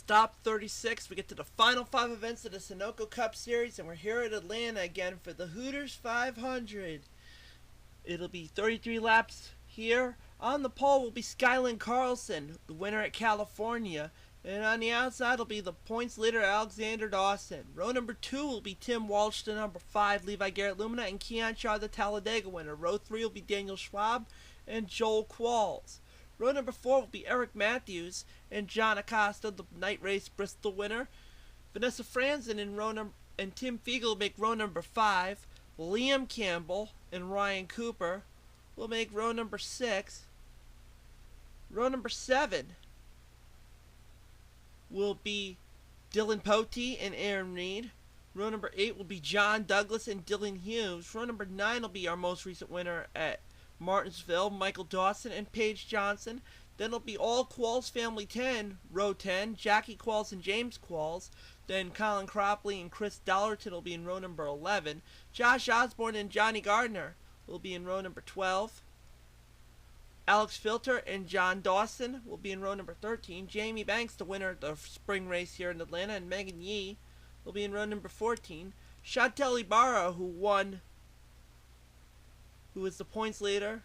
Stop 36. We get to the final 5 events of the Sunoco Cup Series, and we're here at Atlanta again for the Hooters 500. It'll be 33 laps here. On the pole will be Skyland Carlson, the winner at California. And on the outside will be the points leader Alexander Dawson. Row number 2 will be Tim Walsh, the number 5, Levi Garrett Lumina, and Keon Shaw, the Talladega winner. Row 3 will be Daniel Schwab and Joel Qualls. Row number 4 will be Eric Matthews and John Acosta, the night race Bristol winner. Vanessa Franzen and Tim Fiegel will make row number 5. Liam Campbell and Ryan Cooper will make row number 6. Row number 7 will be Dylan Pote and Aaron Reed. Row number 8 will be John Douglas and Dylan Hughes. Row number 9 will be our most recent winner at Martinsville, Michael Dawson and Paige Johnson. Then it'll be all Qualls family 10, row 10, Jackie Qualls and James Qualls. Then Colin Cropley and Chris Dollarton will be in row number 11. Josh Osborne and Johnny Gardner will be in row number 12. Alex Filter and John Dawson will be in row number 13. Jamie Banks, the winner of the spring race here in Atlanta, and Megan Yee will be in row number 14. Chantel Ibarra, who is the points leader,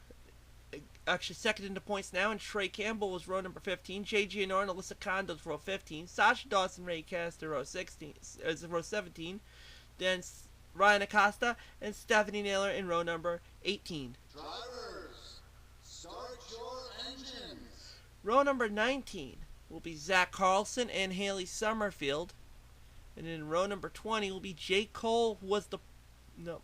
actually second in the points now, and Trey Campbell was row number 15. Jay Gianor and Alyssa Condos row 15. Sasha Dawson, Ray Caster row 16, row 17. Then Ryan Acosta and Stephanie Naylor in row number 18. Drivers, start your engines. Row number 19 will be Zach Carlson and Haley Summerfield. And in row number 20 will be Jake Cole, who was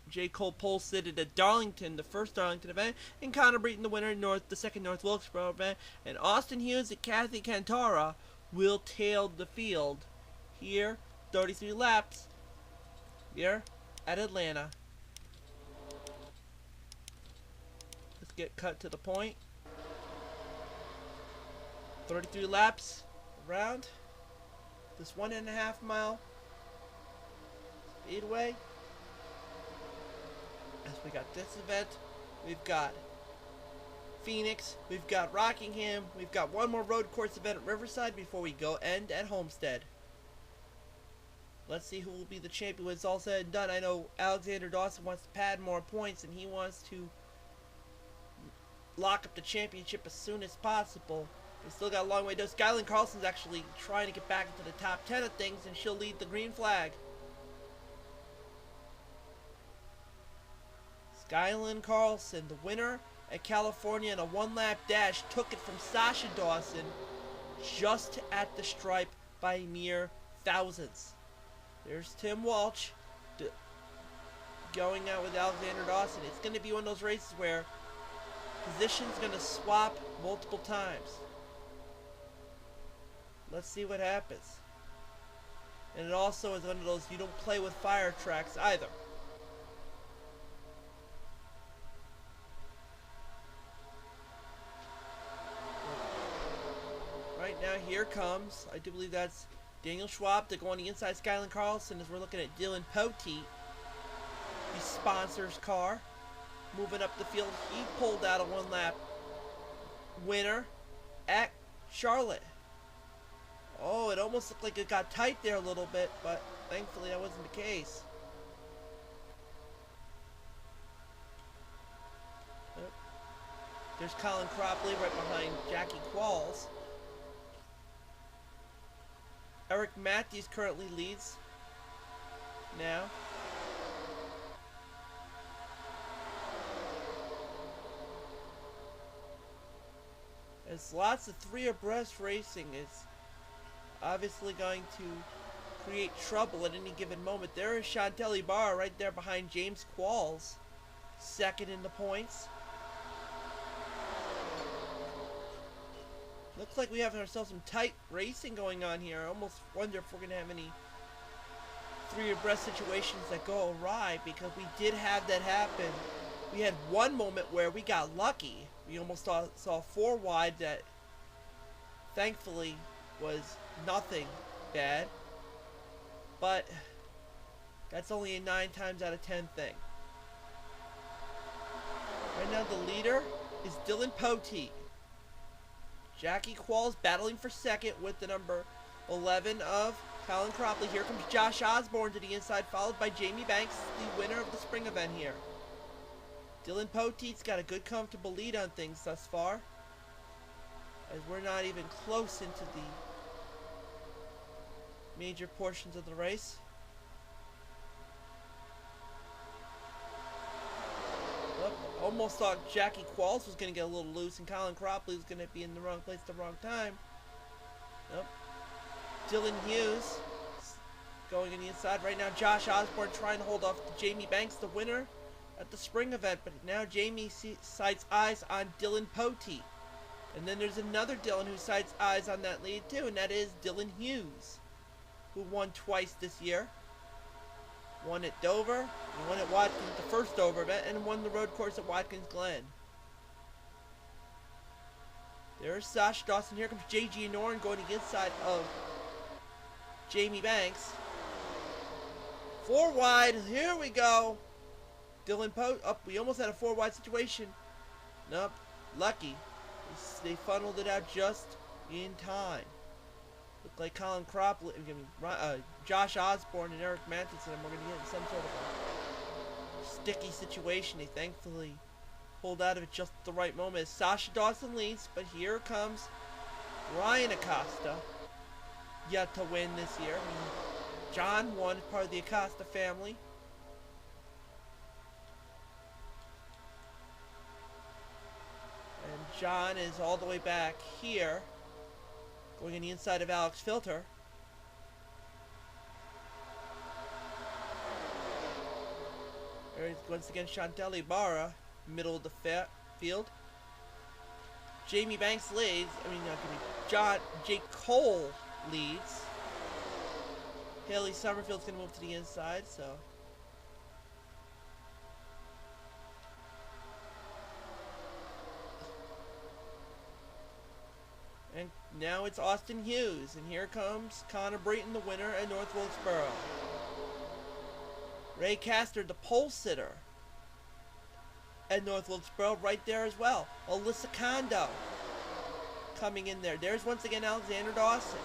J. Cole pole sitted at Darlington, the first Darlington event, and Connor Breton, the winner, the second North Wilkesboro event, and Austin Hughes and Kathy Cantora will tail the field here, 33 laps here at Atlanta. Let's get cut to the point. 33 laps around this 1.5 mile speedway. As we got this event, we've got Phoenix, we've got Rockingham, we've got one more road course event at Riverside before we go end at Homestead. Let's see who will be the champion when it's all said and done. I know Alexander Dawson wants to pad more points and he wants to lock up the championship as soon as possible. We still got a long way to go. Skyland Carlson's actually trying to get back into the top 10 of things, and she'll lead the green flag. Skyland Carlson, the winner at California in a one-lap dash, took it from Sasha Dawson just at the stripe by mere thousandths. There's Tim Walsh going out with Alexander Dawson. It's going to be one of those races where position's going to swap multiple times. Let's see what happens. And it also is one of those you don't play with fire tracks either. Right now, here comes, I do believe that's Daniel Schwab to go on the inside. Skyland Carlson, as we're looking at Dylan Pote, the sponsor's car, moving up the field. He pulled out a one-lap winner at Charlotte. Oh, it almost looked like it got tight there a little bit, but thankfully that wasn't the case. There's Colin Cropley right behind Jackie Qualls. Eric Matthews currently leads now. As lots of 3 abreast racing is obviously going to create trouble at any given moment. There is Chantel Ibarra right there behind James Qualls, second in the points. Looks like we have ourselves some tight racing going on here. I almost wonder if we're going to have any 3 abreast situations that go awry, because we did have that happen. We had one moment where we got lucky. We almost saw 4 wide that thankfully was nothing bad. But that's only a 9 times out of 10 thing. Right now the leader is Dylan Pote. Jackie Qualls battling for second with the number 11 of Colin Cropley. Here comes Josh Osborne to the inside, followed by Jamie Banks, the winner of the spring event here. Dylan Poteet's got a good, comfortable lead on things thus far, as we're not even close into the major portions of the race. Almost thought Jackie Qualls was going to get a little loose and Colin Cropley was going to be in the wrong place at the wrong time. Nope. Dylan Hughes going in the inside. Right now, Josh Osborne trying to hold off Jamie Banks, the winner at the spring event. But now Jamie sights eyes on Dylan Poteet. And then there's another Dylan who sights eyes on that lead too, and that is Dylan Hughes, who won twice this year. Won at Dover, and won at Watkins, the first Dover event, and won the road course at Watkins Glen. There's Sasha Dawson. Here comes J.G. Norton going to the inside of Jamie Banks. 4 wide. Here we go. Dylan Pote. Up. We almost had a 4 wide situation. Nope. Lucky. They funneled it out just in time. Looked like Colin Cropley, Josh Osborne and Eric Mantinson were going to get in some sort of a sticky situation. They thankfully pulled out of it just at the right moment as Sasha Dawson leads, but here comes Ryan Acosta, yet to win this year. John won, part of the Acosta family. And John is all the way back here, going on the inside of Alex Filter. There's once again Chantel Ibarra, middle of the field. Jamie Banks leads. Jake Cole leads. Haley Summerfield's going to move to the inside, so. And now it's Austin Hughes, and here comes Connor Brayton, the winner at North Wilkesboro. Ray Castor, the pole sitter at North Wilkesboro, right there as well. Alyssa Kondo coming in there. There's once again Alexander Dawson.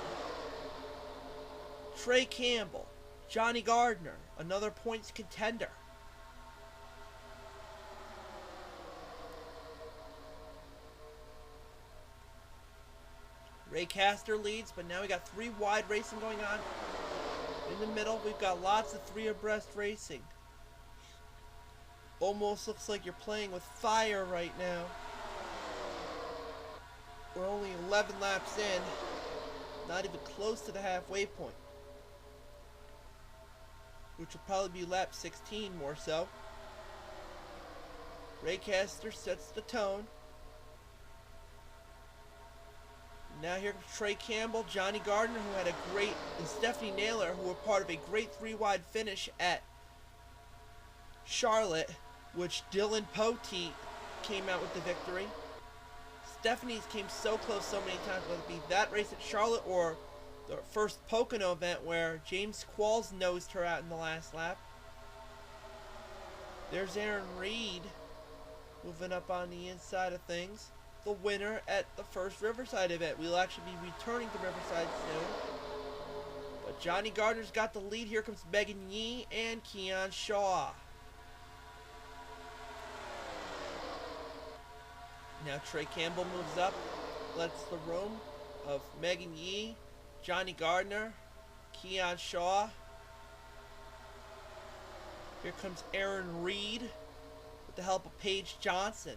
Trey Campbell, Johnny Gardner, another points contender. Ray Castor leads, but now we got 3 wide racing going on. In the middle, we've got lots of 3 abreast racing. Almost looks like you're playing with fire right now. We're only 11 laps in, not even close to the halfway point, which will probably be lap 16 more so. Ray Castor sets the tone. Now here comes Trey Campbell, Johnny Gardner, who had a great, and Stephanie Naylor, who were part of a great 3-wide finish at Charlotte, which Dylan Poteet came out with the victory. Stephanie's came so close so many times, whether it be that race at Charlotte or the first Pocono event where James Qualls nosed her out in the last lap. There's Aaron Reed moving up on the inside of things. The winner at the first Riverside event. We'll actually be returning to Riverside soon. But Johnny Gardner's got the lead. Here comes Megan Yee and Keon Shaw. Now Trey Campbell moves up, lets the room of Megan Yee, Johnny Gardner, Keon Shaw. Here comes Aaron Reed with the help of Paige Johnson.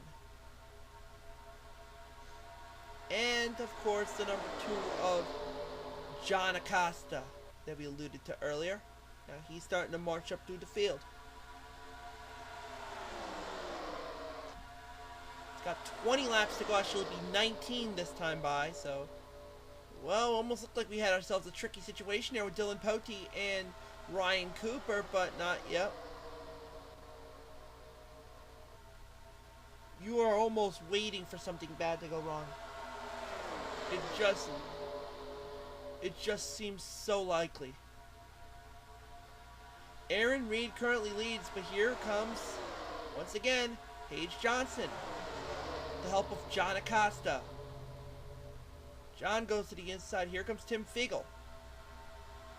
And, of course, the number 2 of John Acosta that we alluded to earlier. Now he's starting to march up through the field. It's got 20 laps to go. Actually, it'll be 19 this time by. So, well, almost looked like we had ourselves a tricky situation there with Dylan Poteet and Ryan Cooper, but not yet. You are almost waiting for something bad to go wrong. It just seems so likely. Aaron Reed currently leads, but here comes, once again, Paige Johnson. With the help of John Acosta. John goes to the inside. Here comes Tim Fiegel.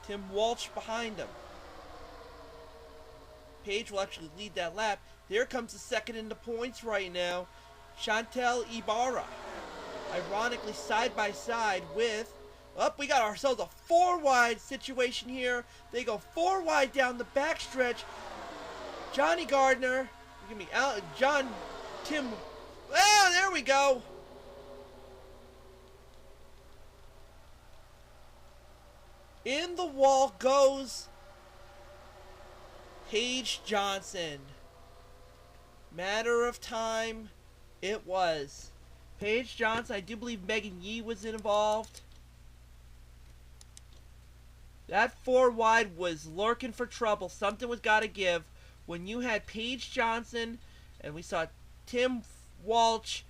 Tim Walsh behind him. Paige will actually lead that lap. There comes the second in the points right now. Chantel Ibarra. Ironically, side by side with... Oh, we got ourselves a 4-wide situation here. They go 4 wide down the backstretch. Johnny Gardner. Give me Tim. Ah, there we go. In the wall goes Paige Johnson. Matter of time, it was. Paige Johnson, I do believe Megan Yee was involved. That 4 wide was lurking for trouble. Something was got to give. When you had Paige Johnson, and we saw Tim Walsh,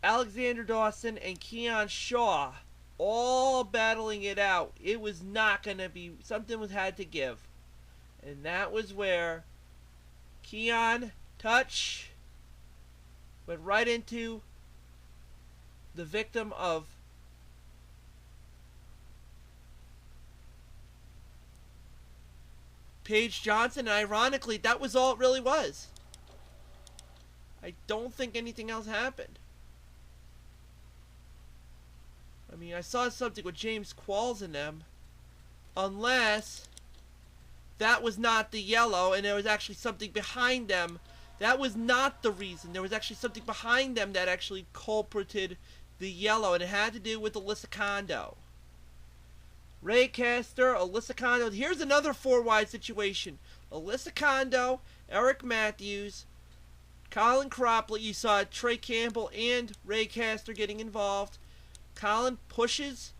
Alexander Dawson, and Keon Shaw all battling it out, it was not going to be, something was had to give. And that was where Keon touch went right into the victim of Paige Johnson, and ironically, that was all it really was. I don't think anything else happened. I mean, I saw something with James Qualls in them. Unless that was not the yellow and there was actually something behind them. That was not the reason. There was actually something behind them that actually culprated the yellow, and it had to do with Alyssa Kondo. Ray Castor, Alyssa Kondo. Here's another 4-wide situation. Alyssa Kondo, Eric Matthews, Colin Cropley. You saw Trey Campbell and Ray Castor getting involved. Colin pushes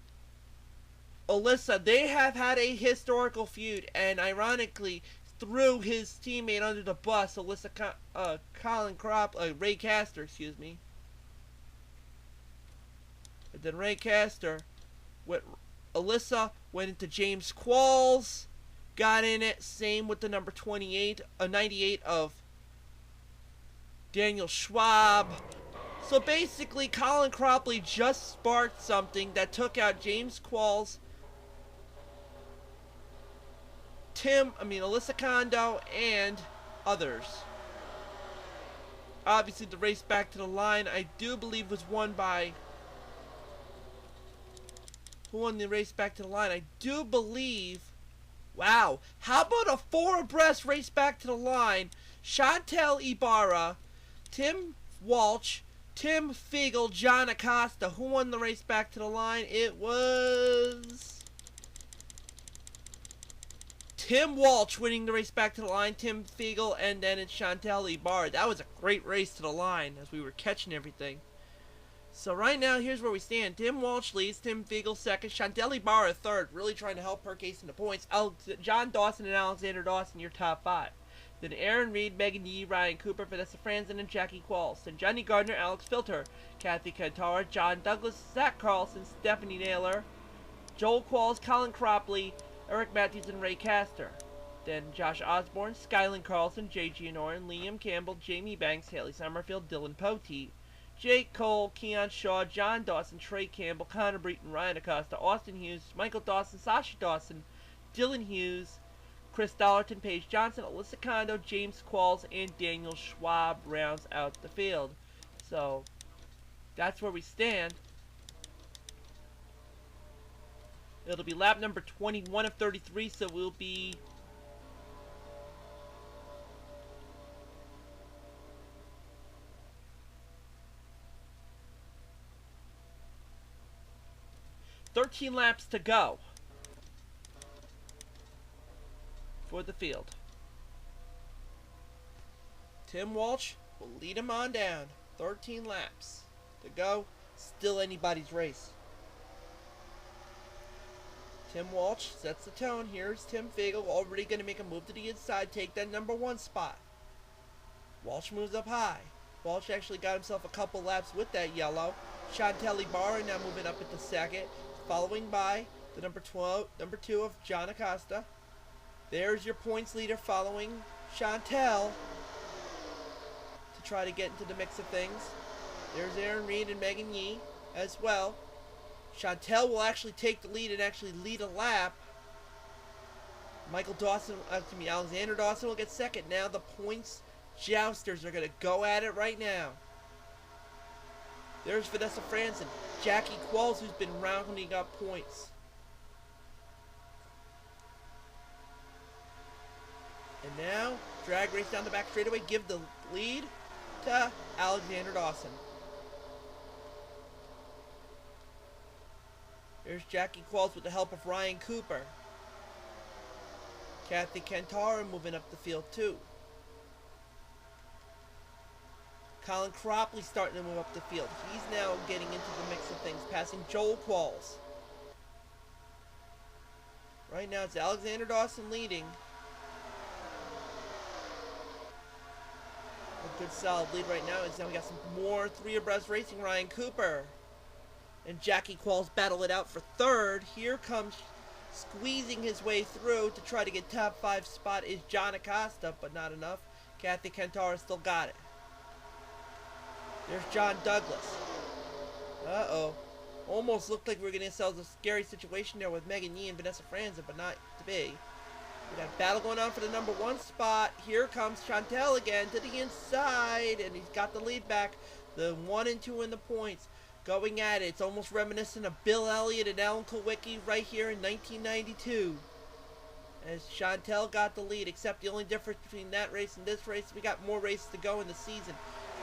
Alyssa. They have had a historical feud, and ironically threw his teammate under the bus, Colin Cropley, Ray Castor, excuse me. And then Ray Castor Alyssa went into James Qualls, got in it. Same with the number 98 of Daniel Schwab. So basically, Colin Cropley just sparked something that took out James Qualls, Alyssa Kondo, and others. Obviously, the race back to the line, I do believe, was won by... Who won the race back to the line? I do believe... Wow. How about a 4 abreast race back to the line? Chantel Ibarra, Tim Walsh, Tim Fiegel, John Acosta. Who won the race back to the line? It was Tim Walsh winning the race back to the line, Tim Fiegel, and then it's Chantel Ibarra. That was a great race to the line as we were catching everything. So right now, here's where we stand. Tim Walsh leads, Tim Fiegel second, Chantel Ibarra third, really trying to help her case in the points. John Dawson and Alexander Dawson, your top 5. Then Aaron Reed, Megan Yee, Ryan Cooper, Vanessa Franzen, and Jackie Qualls. Then Johnny Gardner, Alex Filter, Kathy Cantara, John Douglas, Zach Carlson, Stephanie Naylor, Joel Qualls, Colin Cropley, Eric Matthews, and Ray Castor. Then Josh Osborne, Skyland Carlson, Jay Gianorin, Liam Campbell, Jamie Banks, Haley Summerfield, Dylan Poteet, Jake Cole, Keon Shaw, John Dawson, Trey Campbell, Connor Breton, Ryan Acosta, Austin Hughes, Michael Dawson, Sasha Dawson, Dylan Hughes, Chris Dollarton, Paige Johnson, Alyssa Kondo, James Qualls, and Daniel Schwab rounds out the field. So, that's where we stand. It'll be lap number 21 of 33, so we'll be... ...13 laps to go for the field. Tim Walsh will lead him on down. 13 laps to go. Still anybody's race. Tim Walsh sets the tone. Here's Tim Fiegel, already going to make a move to the inside, take that number 1 spot. Walsh moves up high. Walsh actually got himself a couple laps with that yellow. Chantel Ibarra now moving up into second, following by the number 2 of John Acosta. There's your points leader following Chantel to try to get into the mix of things. There's Aaron Reed and Megan Yee as well. Chantel will actually take the lead and actually lead a lap Alexander Dawson will get second. Now the points jousters are going to go at it right now. There's Vanessa Franzen. Jackie Qualls, who's been rounding up points. And now, drag race down the back straightaway. Give the lead to Alexander Dawson. There's Jackie Qualls with the help of Ryan Cooper. Kathy Kantara moving up the field too. Colin Cropley starting to move up the field. He's now getting into the mix of things, passing Joel Qualls. Right now it's Alexander Dawson leading. A good solid lead right now. Now we got some more three abreast racing. Ryan Cooper and Jackie Qualls battle it out for third. Here comes squeezing his way through to try to get top 5 spot is John Acosta, but not enough. Kathy Kantara still got it. There's John Douglas. Uh-oh. Almost looked like we were getting ourselves a scary situation there with Megan Yee and Vanessa Franzen, but not to be. We got a battle going on for the number 1 spot. Here comes Chantel again to the inside, and he's got the lead back. The 1 and 2 in the points. Going at it. It's almost reminiscent of Bill Elliott and Alan Kulwicki right here in 1992. As Chantel got the lead, except the only difference between that race and this race, we got more races to go in the season.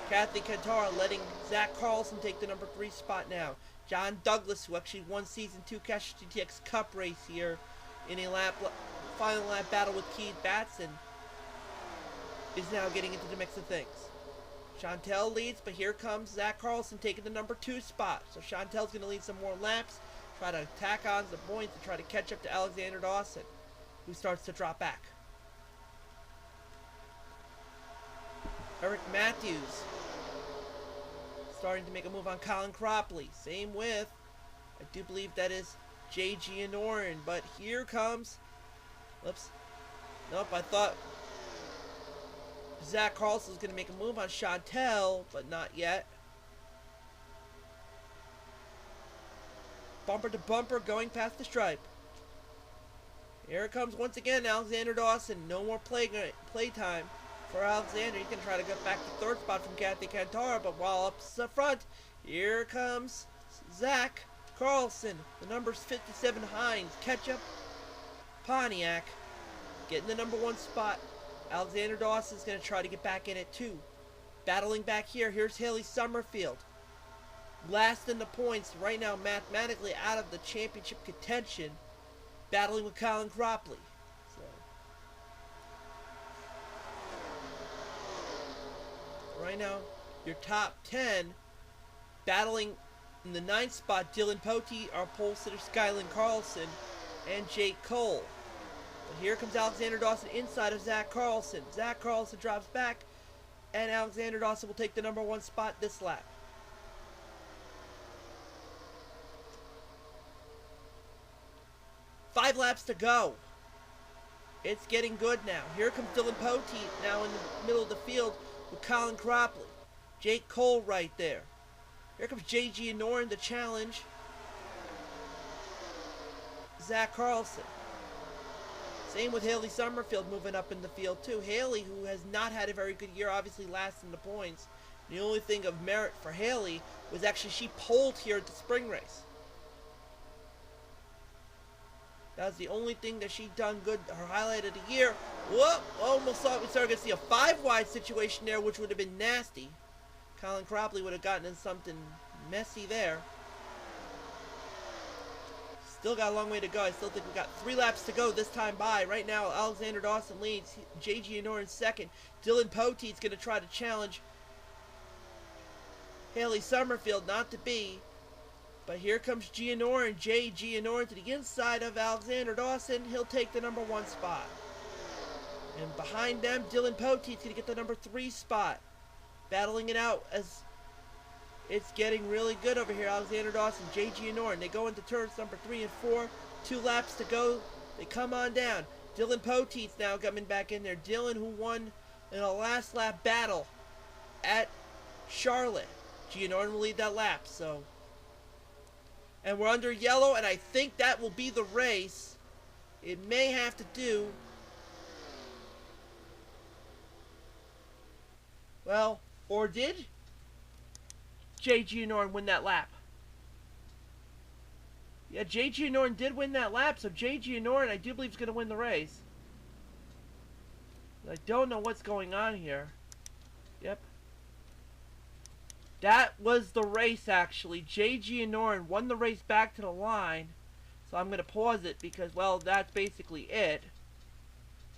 Kathy Kantara letting Zach Carlson take the number 3 spot now. John Douglas, who actually won Season 2 Cash GTX Cup race here in a final lap battle with Keith Batson, is now getting into the mix of things. Chantel leads, but here comes Zach Carlson taking the number 2 spot. So Chantel's going to lead some more laps, try to tack on some points, and try to catch up to Alexander Dawson, who starts to drop back. Eric Matthews starting to make a move on Colin Cropley. Same with, I do believe that is J.G. Anorin, but here comes, whoops, nope, I thought Zach Carlson is going to make a move on Chantel, but not yet. Bumper to bumper going past the stripe. Here it comes once again, Alexander Dawson. No more playtime for Alexander. He's going to try to get back to 3rd spot from Kathy Kantara, but while up the front, here comes Zach Carlson. The number's 57 Hines. Ketchup Pontiac getting the number 1 spot. Alexander Dawson's going to try to get back in it too. Battling back here, here's Haley Summerfield. Last in the points, right now mathematically out of the championship contention. Battling with Colin Cropley. So, right now, your top 10, battling in the 9th spot, Dylan Potey, our pole sitter Skylin Carlson, and Jake Cole. But here comes Alexander Dawson inside of Zach Carlson. Zach Carlson drops back, and Alexander Dawson will take the number 1 spot this lap. Five laps to go. It's getting good now. Here comes Dylan Potey now in the middle of the field with Colin Cropley. Jake Cole right there. Here comes J.G. Anorin to challenge Zach Carlson. Same with Haley Summerfield moving up in the field too. Haley, who has not had a very good year, obviously last in the points. The only thing of merit for Haley was actually she poled here at the spring race. That was the only thing that she done good, her highlight of the year. Whoop! Almost thought we started to see a 5-wide situation there, which would have been nasty. Colin Cropley would have gotten in something messy there. Still got a long way to go. I still think we got 3 laps to go this time by. Right now, Alexander Dawson leads. J.G. Anorin second. Dylan Potey's going to try to challenge Haley Summerfield, not to be. But here comes J.G. Anorin to the inside of Alexander Dawson. He'll take the number 1 spot. And behind them, Dylan Potey's going to get the number 3 spot. Battling it out as it's getting really good over here. Alexander Dawson, J.G. Anorin. They go into turns number 3 and 4. 2 laps to go. They come on down. Dylan Potey's now coming back in there. Dylan, who won in a last lap battle at Charlotte. J.G. Anorin will lead that lap. So, and we're under yellow, and I think that will be the race. It may have to do Well, or did J.G. Norton win that lap? Yeah, J.G. Norton did win that lap, so J.G. Norton I do believe is going to win the race. I don't know what's going on here. Yep. That was the race, actually. J.G. Norton won the race back to the line. So I'm going to pause it because, well, that's basically it.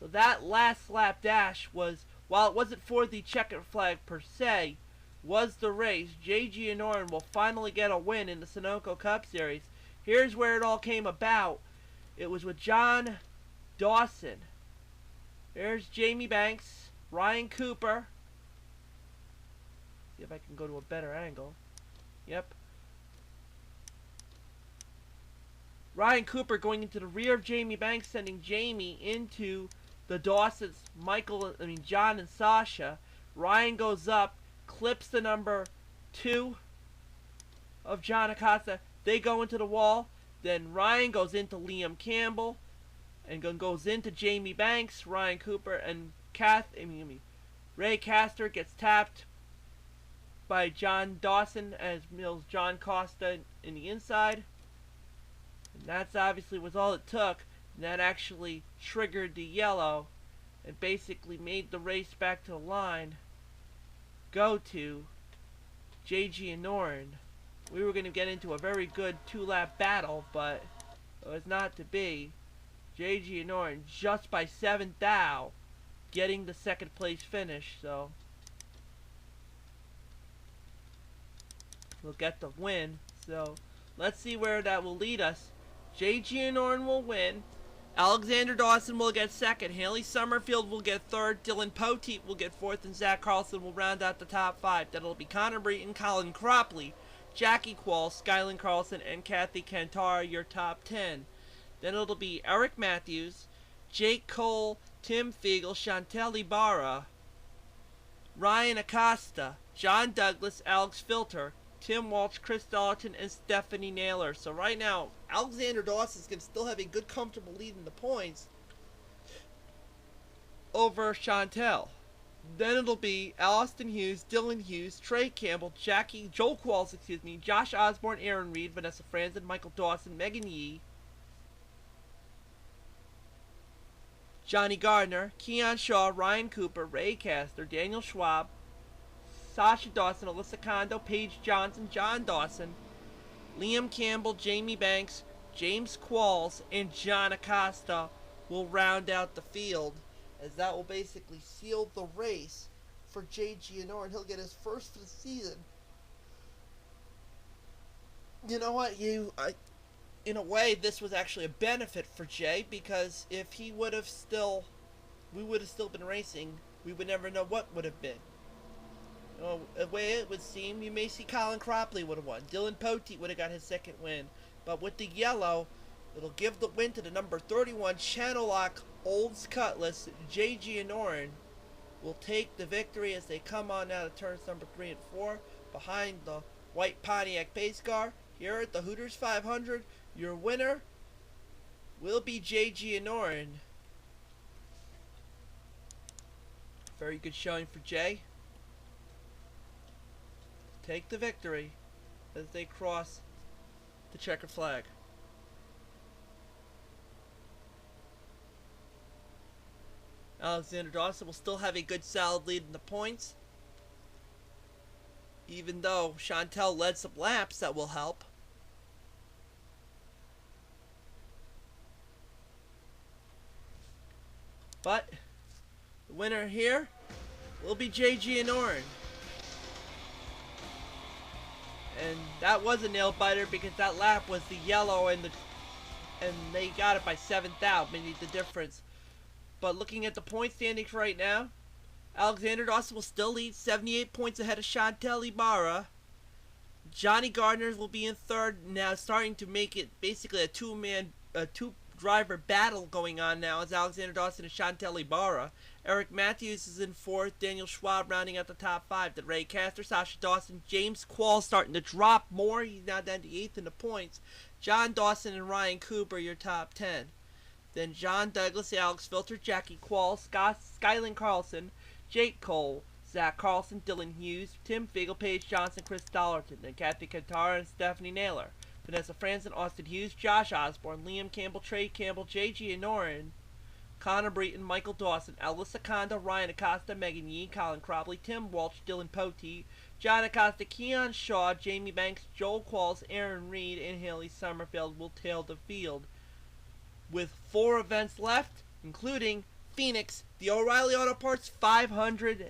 So that last lap dash was, while it wasn't for the checkered flag per se, was the race. J.G. Norton will finally get a win in the Sunoco Cup Series. Here's where it all came about. It was with John Dawson. There's Jamie Banks, Ryan Cooper. See if I can go to a better angle. Yep. Ryan Cooper going into the rear of Jamie Banks, sending Jamie into the Dawsons, John and Sasha. Ryan goes up, clips the number 2 of John Acosta. They go into the wall. Then Ryan goes into Liam Campbell and goes into Jamie Banks, Ryan Cooper, and Ray Castor gets tapped by John Dawson as mills John Costa in the inside. And that's obviously was all it took. And that actually triggered the yellow and basically made the race back to the line go to J.G. and Norton. We were going to get into a very good 2-lap battle, but it was not to be. J.G. and Norton just by 7 thou getting the second place finish, so we'll get the win. So let's see where that will lead us. J.G. and Norton will win. Alexander Dawson will get second. Haley Summerfield will get third. Dylan Poteet will get fourth. And Zach Carlson will round out the top 5. That'll be Connor Breton, Colin Cropley, Jackie Quall, Skyland Carlson, and Kathy Cantara, your top 10. Then it'll be Eric Matthews, Jake Cole, Tim Fiegel, Chantel Ibarra, Ryan Acosta, John Douglas, Alex Filter, Tim Walsh, Chris Dalton, and Stephanie Naylor. So right now, Alexander Dawson's going to still have a good, comfortable lead in the points over Chantel. Then it'll be Austin Hughes, Dylan Hughes, Trey Campbell, Joel Qualls, Josh Osborne, Aaron Reed, Vanessa Franzen, Michael Dawson, Megan Yee, Johnny Gardner, Keon Shaw, Ryan Cooper, Ray Castor, Daniel Schwab, Sasha Dawson, Alyssa Kondo, Paige Johnson, John Dawson, Liam Campbell, Jamie Banks, James Qualls, and John Acosta will round out the field, as that will basically seal the race for J.G. Norton. He'll get his first for the season. You know what? In a way, this was actually a benefit for Jay, because if we would have still been racing, we would never know what would have been. You know, the way it would seem, you may see Colin Cropley would have won. Dylan Poteet would have got his second win. But with the yellow, it'll give the win to the number 31 Channel Lock Olds Cutlass. J.G. Norton will take the victory as they come on out of turns number 3 and 4 behind the white Pontiac pace car. Here at the Hooters 500, your winner will be J.G. Norton. Very good showing for Jay. Take the victory as they cross the checkered flag. Alexander Dawson will still have a good solid lead in the points. Even though Chantel led some laps, that will help. But the winner here will be J.G. Norton. And that was a nail biter because that lap was the yellow and they got it by 7 thou, maybe the difference. But looking at the point standings right now, Alexander Dawson will still lead 78 points ahead of Chantel Ibarra. Johnny Gardner will be in third, now starting to make it basically a two-driver battle going on now as Alexander Dawson and Chantel Ibarra. Eric Matthews is in fourth, Daniel Schwab rounding out the top 5. Then Ray Castor, Sasha Dawson, James Quall starting to drop more. He's now down to 8th in the points. John Dawson and Ryan Cooper, your top 10. Then John Douglas, Alex Filter, Jackie Quall, Skyland Carlson, Jake Cole, Zach Carlson, Dylan Hughes, Tim Figel, Paige Johnson, Chris Dollarton, then Kathy Kantara and Stephanie Naylor. Vanessa Franzen, Austin Hughes, Josh Osborne, Liam Campbell, Trey Campbell, J.G. Anorin, Connor Breton, Michael Dawson, Alyssa Conda, Ryan Acosta, Megan Yee, Colin Crobley, Tim Walsh, Dylan Poteet, John Acosta, Keon Shaw, Jamie Banks, Joel Qualls, Aaron Reed, and Haley Summerfield will tail the field. With 4 events left, including Phoenix, the O'Reilly Auto Parts 500